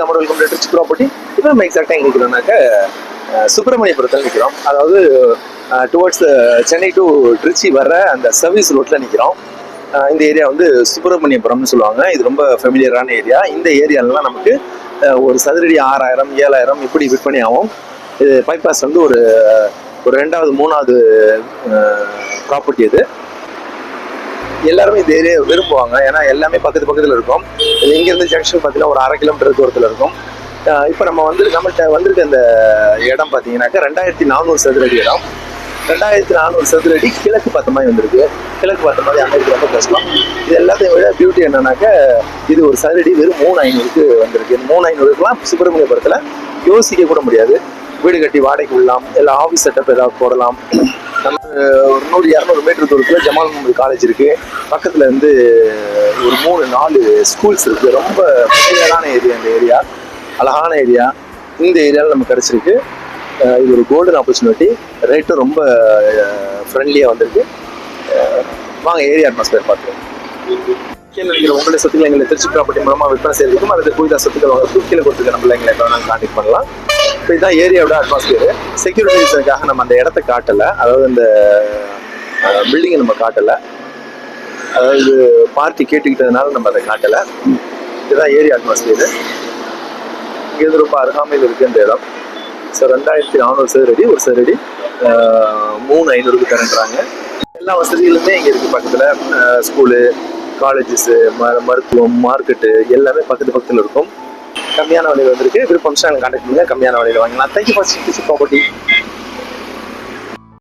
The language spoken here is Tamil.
Example welcome to rich property. இப்போ நம்ம எக்ஸாக்டாக எங்கே நிற்கிறோம்னாக்க சுப்பிரமணியபுரத்தில் நிற்கிறோம். அதாவது டுவர்ட்ஸ் சென்னை டு திருச்சி வர்ற அந்த சர்வீஸ் ரோட்டில் நிற்கிறோம். இந்த ஏரியா வந்து சுப்பிரமணியபுரம்னு சொல்லுவாங்க. இது ரொம்ப ஃபெமிலியரான ஏரியா. இந்த ஏரியாலலாம் நமக்கு ஒரு சதுரடி 6000 7000 இப்படி விற்பனை ஆகும். இது பைபாஸ் வந்து ஒரு 2வது 3வது ப்ராப்பர்ட்டி. இது எல்லாருமே இந்த ஏரியா விரும்புவாங்க. ஏன்னா எல்லாமே பக்கத்தில் இருக்கும். இங்கேருந்து ஜங்ஷன் பார்த்தீங்கன்னா ஒரு 1/2 கிலோமீட்டர் தூரத்தில் இருக்கும். இப்போ நம்மள்கிட்ட வந்திருக்க இந்த இடம் பார்த்தீங்கன்னாக்கா 2400 சதுரடி இடம். 2400 சதுரடி கிழக்கு பார்த்த மாதிரி வந்திருக்கு. கிழக்கு பார்த்த மாதிரி அமைக்கிறது ரொம்ப கஷ்டம். இது எல்லாத்தையும் விட பியூட்டி என்னன்னாக்கா இது ஒரு சதுரடி வெறும் 3500க்கு வந்திருக்கு. 3500க்குலாம் சுப்பிரமணியபுரத்தில் யோசிக்க கூட முடியாது. வீடு கட்டி வாடகைக்கு விடலாம், இல்லை ஆஃபீஸ் செட்டப் ஏதாவது போடலாம். நம்ம ஒரு 100-200 மீட்டர் தூரத்தில் ஜமால் முகமது காலேஜ் இருக்குது. பக்கத்தில் வந்து ஒரு 3-4 ஸ்கூல்ஸ் இருக்குது. ரொம்ப ஃபெமிலியரான ஏரியா. இந்த ஏரியா அழகான ஏரியா. இந்த ஏரியாவில் நமக்கு கிடச்சிருக்கு. இது ஒரு கோல்டன் ஆப்பர்ச்சுனிட்டி. ரேட்டும் ரொம்ப ஃப்ரெண்ட்லியாக வந்திருக்கு. வாங்க ஏரியா அட்மாஸ்பியர் பார்த்துருவோம். கீழே இருக்கிற உங்களுடைய சொத்துக்களை எங்களை திருச்சி ப்ராப்பர்ட்டி மூலமாக விற்பனை செய்யறதுக்கும் அல்லது புதிதாக சொத்துக்கள் வாங்க கீழே கொடுத்துருக்க நம்மள எங்களை வேணாலும் கான்டெக்ட் பண்ணலாம். இப்போ இதுதான் ஏரியாவோட அட்மாஸ்பியர். செக்யூரிட்டி ரீசனுக்காக நம்ம அந்த இடத்த காட்டலை, அதாவது இந்த பில்டிங்கை நம்ம காட்டலை. அதாவது பார்ட்டி கேட்டுக்கிட்டதுனால நம்ம அதை காட்டலை. இதுதான் ஏரியா அட்மாஸ்பியர். இங்கேருந்து ரொம்ப அருகாமையில் இருக்குது இந்த இடம். ஸோ 2400 சதுரடி. ஒரு சதுரடி 3500க்கு தரேன்றாங்க. எல்லா வசதிகளுமே இங்கே இருக்குது. பக்கத்தில் ஸ்கூலு, காலேஜஸ்ஸு, மருத்துவம், மார்க்கெட்டு எல்லாமே பக்கத்தில் இருக்கும். கம்மியான விலையில் வந்திருக்கு. விருப்பம் கான்டாக்ட் பண்ணுங்க. கம்மியான விலையில் வாங்கலாம். Thank you for property.